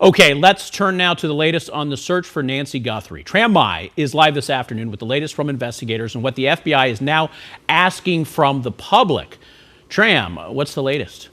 Okay, let's turn now to the latest on the search for Nancy Guthrie. Tram My is live this afternoon with the latest from investigators and what the FBI is now asking from the public. Tram, what's the latest?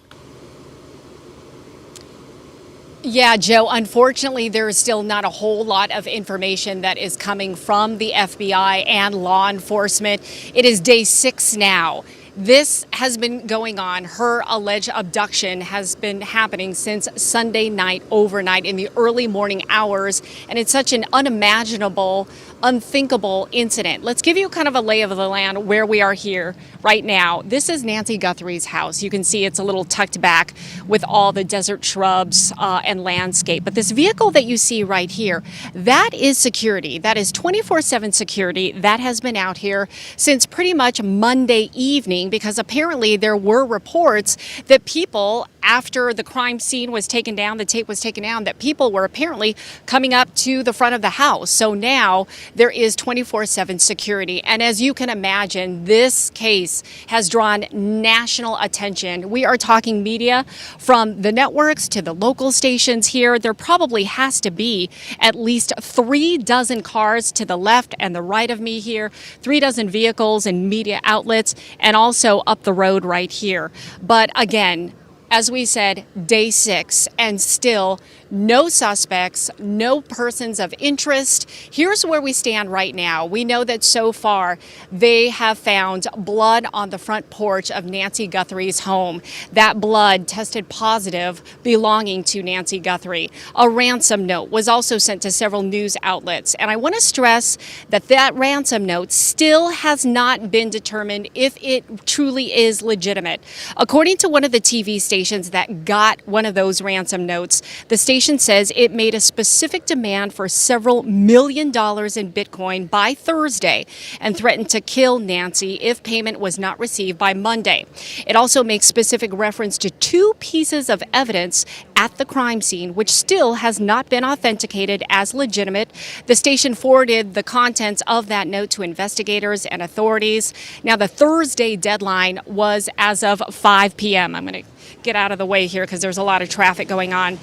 Yeah, Joe, unfortunately, there is still not a whole lot of information that is coming from the FBI and law enforcement. It is day 6 now. This has been going on. Her alleged abduction has been happening since Sunday night, overnight, in the early morning hours. And it's such an unimaginable, unthinkable incident. Let's give you kind of a lay of the land where we are here right now. This is Nancy Guthrie's house. You can see it's a little tucked back with all the desert shrubs and landscape. But this vehicle that you see right here, that is security. That is 24/7 security that has been out here since pretty much Monday evening, because apparently there were reports that people, after the crime scene was taken down, the tape was taken down, that people were apparently coming up to the front of the house. So now there is 24/7 security. And as you can imagine, this case has drawn national attention. We are talking media from the networks to the local stations here. There probably has to be at least 3 dozen cars to the left and the right of me here, 3 dozen vehicles and media outlets, and also up the road right here. But again, as we said, day 6, and still no suspects, no persons of interest. Here's where we stand right now. We know that so far they have found blood on the front porch of Nancy Guthrie's home. That blood tested positive, belonging to Nancy Guthrie. A ransom note was also sent to several news outlets. And I want to stress that that ransom note still has not been determined if it truly is legitimate. According to one of the TV stations that got one of those ransom notes, the station says it made a specific demand for several $1 million in Bitcoin by Thursday and threatened to kill Nancy if payment was not received by Monday. It also makes specific reference to 2 pieces of evidence at the crime scene, which still has not been authenticated as legitimate. The station forwarded the contents of that note to investigators and authorities. Now, the Thursday deadline was as of 5 p.m. I'm going to get out of the way here because there's a lot of traffic going on.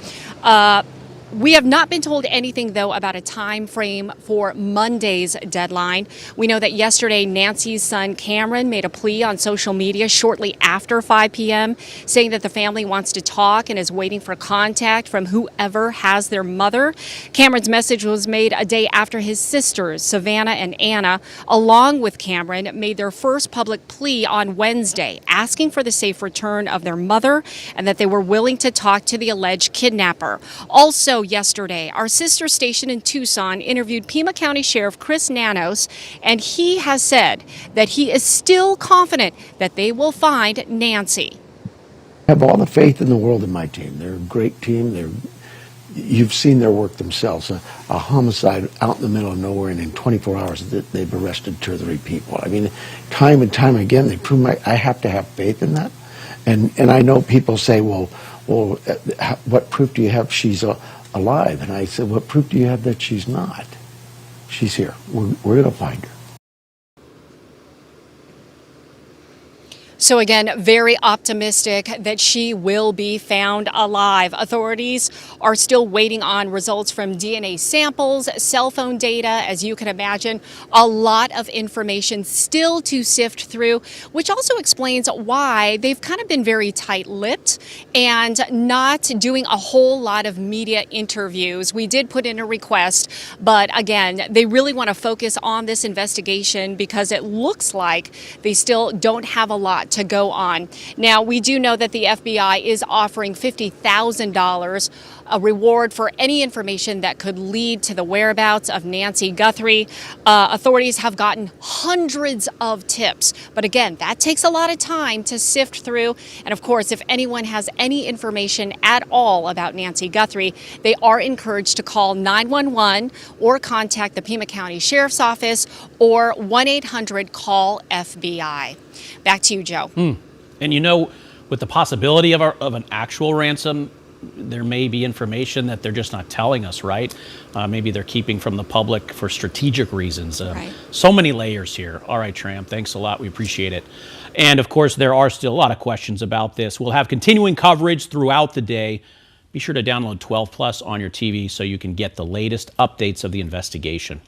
We have not been told anything, though, about a time frame for Monday's deadline. We know that yesterday Nancy's son Cameron made a plea on social media shortly after 5 p.m., saying that the family wants to talk and is waiting for contact from whoever has their mother. Cameron's message was made a day after his sisters, Savannah and Anna, along with Cameron, made their first public plea on Wednesday, asking for the safe return of their mother and that they were willing to talk to the alleged kidnapper. Also, yesterday, our sister station in Tucson interviewed Pima County Sheriff Chris Nanos, and he has said that he is still confident that they will find Nancy. I have all the faith in the world in my team. They're a great team. You've seen their work themselves. A homicide out in the middle of nowhere, and in 24 hours they've arrested 2 or 3 people. I mean, time and time again, they prove I have to have faith in that. And I know people say, well, what proof do you have she's alive? And I said, what proof do you have that she's not? She's here. We're going to find her. So again, very optimistic that she will be found alive. Authorities are still waiting on results from DNA samples, cell phone data, as you can imagine. A lot of information still to sift through, which also explains why they've kind of been very tight-lipped and not doing a whole lot of media interviews. We did put in a request, but again, they really want to focus on this investigation because it looks like they still don't have a lot to go on. Now, we do know that the FBI is offering $50,000, a reward for any information that could lead to the whereabouts of Nancy Guthrie. Authorities have gotten hundreds of tips, but again, that takes a lot of time to sift through. And of course, if anyone has any information at all about Nancy Guthrie, they are encouraged to call 911 or contact the Pima County Sheriff's Office or 1-800-CALL-FBI. Back to you, Joe. And you know, with the possibility of an actual ransom, there may be information that they're just not telling us, right? Maybe they're keeping from the public for strategic reasons. Right. So many layers here. All right, Tram, thanks a lot. We appreciate it. And of course, there are still a lot of questions about this. We'll have continuing coverage throughout the day. Be sure to download 12 Plus on your TV so you can get the latest updates of the investigation.